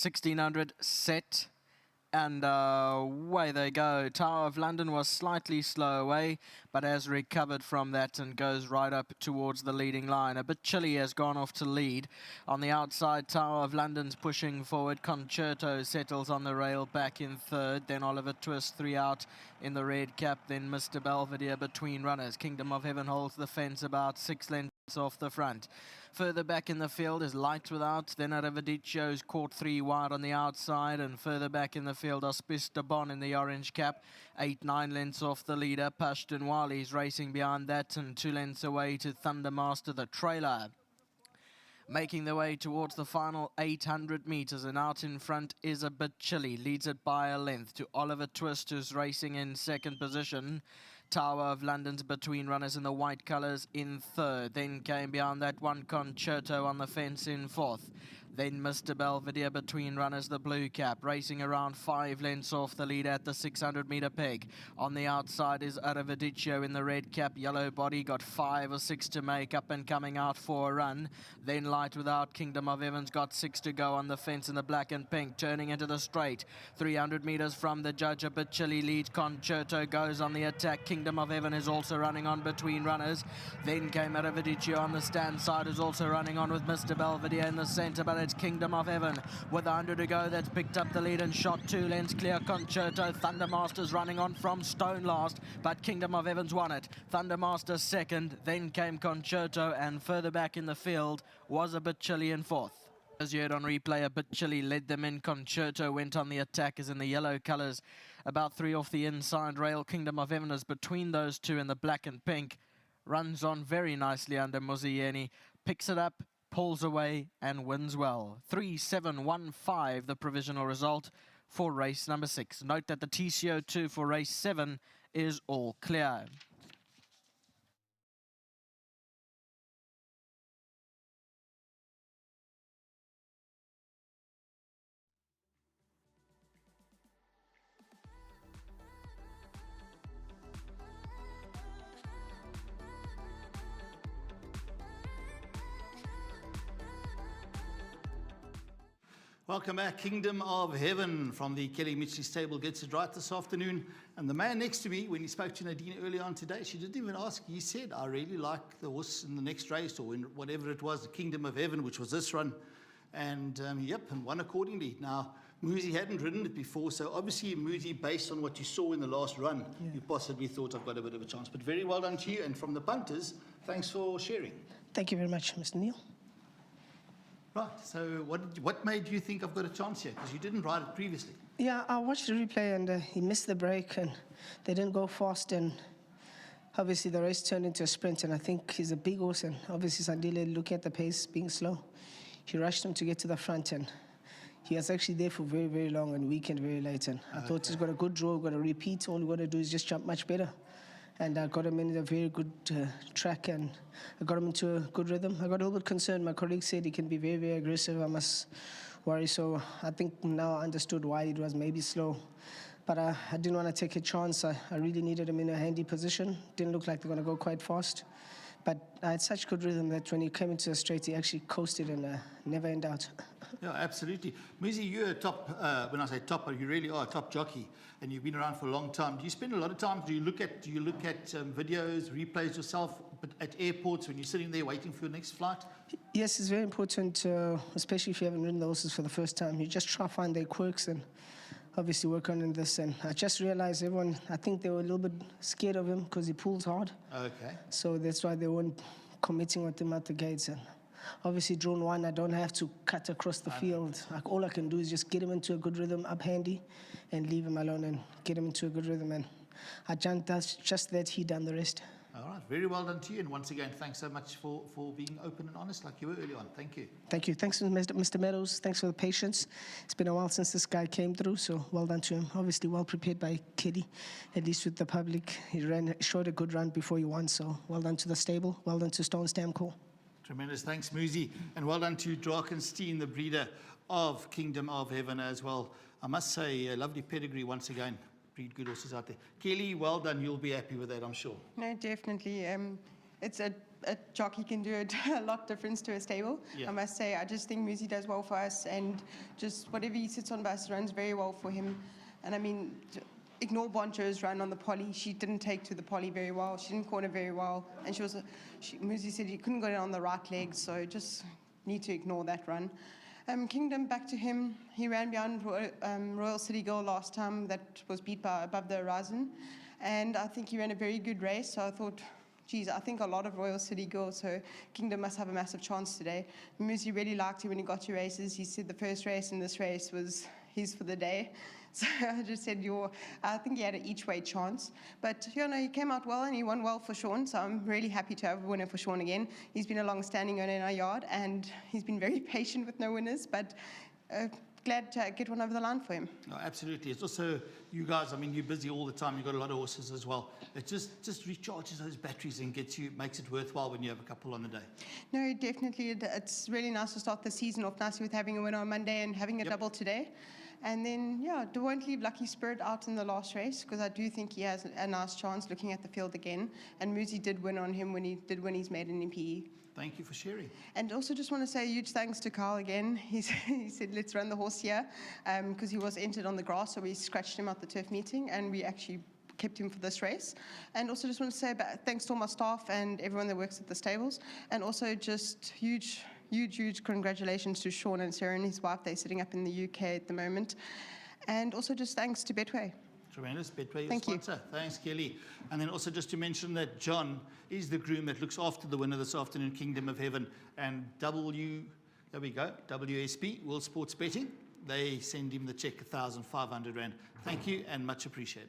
1600 set. And away they go. Tower of London was slightly slow away, but has recovered from that and goes right up towards the leading line. A bit chilly has gone off to lead. On the outside, Tower of London's pushing forward. Concerto settles on the rail back in third. Then Oliver Twist, 3 out in the red cap. Then Mr. Belvedere between runners. Kingdom of Heaven holds the fence about 6 lengths off the front. Further back in the field is Light Without, then Arrivedercio's caught 3 wide on the outside, and further back in the field Auspice de Bon in the orange cap, 8-9 lengths off the leader. Pashton Wali's racing behind that, and 2 lengths away to Thundermaster the trailer. Making the way towards the final 800 metres, and out in front is a bit chilly, leads it by a length to Oliver Twist, who's racing in second position. Tower of London's between runners in the white colours in third. Then came beyond that one Concerto on the fence in fourth. Then Mr. Belvedere between runners, the blue cap, racing around 5 lengths off the lead at the 600 metre peg. On the outside is Arrivedercio in the red cap, yellow body, got 5 or 6 to make, up and coming out for a run. Then Light Without, Kingdom of Heaven's got 6 to go on the fence in the black and pink, turning into the straight. 300 metres from the judge, a bit chilly lead. Concerto goes on the attack. Kingdom of Heaven is also running on between runners. Then came Arrivedercio on the stand side, is also running on with Mr. Belvedere in the centre, but it's Kingdom of Heaven with 100 to go that's picked up the lead and shot 2 lengths clear. Concerto, Thundermaster's running on from Stone last, but Kingdom of Heaven's won it. Thundermaster second, then came Concerto, and further back in the field was a bit chilly in fourth. As you heard on replay, a bit chilly led them in. Concerto went on the attack, as in the yellow colours, about 3 off the inside rail. Kingdom of Heaven is between those two in the black and pink, runs on very nicely under Muzieni, picks it up, pulls away and wins well. 3-7-1-5 the provisional result for race number 6. Note that the TCO2 for race 7 is all clear. Welcome back. Kingdom of Heaven from the Kelly Mitchley stable gets it right this afternoon. And the man next to me, when he spoke to Nadine earlier on today, she didn't even ask. He said, I really like the horse in the next race, or in whatever it was, the Kingdom of Heaven, which was this run. And yep, and won accordingly. Now, Muzi hadn't ridden it before, so obviously, Muzi, based on what you saw in the last run, you possibly thought I've got a bit of a chance. But very well done to you. And from the punters, thanks for sharing. Thank you very much, Mr. Neil. Right, so what made you think I've got a chance here? Because you didn't ride it previously. Yeah, I watched the replay, and he missed the break, and they didn't go fast, and obviously the race turned into a sprint, and I think he's a big horse, and obviously Sandile, looking at the pace being slow, he rushed him to get to the front, and he was actually there for very, very long and weakened very late, and I thought he's got a good draw, got a repeat, all you got to do is just jump much better. And I got him in a very good track, and I got him into a good rhythm. I got a little bit concerned. My colleague said he can be very, very aggressive. I must worry. So I think now I understood why it was maybe slow. But I didn't want to take a chance. I really needed him in a handy position. Didn't look like they're going to go quite fast. But I had such good rhythm that when he came into the straight, he actually coasted and never in doubt. Yeah, absolutely. Muzi, you're a top, when I say top, you really are a top jockey, and you've been around for a long time. Do you spend a lot of time, do you look at videos, replays yourself at airports when you're sitting there waiting for your next flight? Yes, it's very important, especially if you haven't ridden the horses for the first time. You just try to find their quirks and obviously work on this. And I just realized everyone, I think they were a little bit scared of him because he pulls hard. Okay. So that's why they weren't committing with him at the gates. And obviously, drawn 1, I don't have to cut across the field. Like, all I can do is just get him into a good rhythm up handy and leave him alone and get him into a good rhythm. And I just let he done the rest. All right, very well done to you. And once again, thanks so much for being open and honest like you were early on. Thank you. Thank you. Thanks, Mr. Meadows. Thanks for the patience. It's been a while since this guy came through, so well done to him. Obviously, well prepared by Kelly, at least with the public. He showed a good run before he won, so well done to the stable. Well done to Stone Stamp Call. Tremendous. Thanks, Muzi. And well done to Drakenstein, the breeder of Kingdom of Heaven as well. I must say, a lovely pedigree once again. Breed good horses out there. Kelly, well done. You'll be happy with that, I'm sure. No, definitely. It's a a jockey can do a lot difference to a stable. Yeah. I must say, I just think Muzi does well for us, and just whatever he sits on bus runs very well for him. And I mean, ignore Boncho's run on the poly. She didn't take to the poly very well. She didn't corner very well, and Muzi said he couldn't go down on the right leg, so just need to ignore that run. Kingdom, back to him. He ran beyond Royal City Girl last time. That was beat by Above the Horizon. And I think he ran a very good race. So I thought, geez, I think a lot of Royal City Girls, so Kingdom must have a massive chance today. Muzi really liked him when he got to races. He said the first race in this race was his for the day. So I just said, I think he had an each way chance. But, he came out well and he won well for Sean. So I'm really happy to have a winner for Sean again. He's been a long-standing owner in our yard and he's been very patient with no winners. But glad to get one over the line for him. No, absolutely. It's also, you guys, I mean, you're busy all the time. You've got a lot of horses as well. It just recharges those batteries and makes it worthwhile when you have a couple on the day. No, definitely. It's really nice to start the season off nicely with having a winner on Monday and having a double today. And then, won't leave Lucky Spirit out in the last race because I do think he has a nice chance looking at the field again. And Muzi did win on him when he's made an MPE. Thank you for sharing. And also just want to say a huge thanks to Carl again. He said, let's run the horse here because he was entered on the grass, so we scratched him at the turf meeting and we actually kept him for this race. And also just want to say thanks to all my staff and everyone that works at the stables. And also just huge congratulations to Sean and Sarah and his wife. They're sitting up in the UK at the moment. And also just thanks to Betway. Tremendous. Betway, your Thank sponsor. you. Thanks, Kelly. And then also just to mention that John is the groom that looks after the winner this afternoon, Kingdom of Heaven. And WSB, World Sports Betting, they send him the check, 1,500 Rand. Thank you and much appreciated.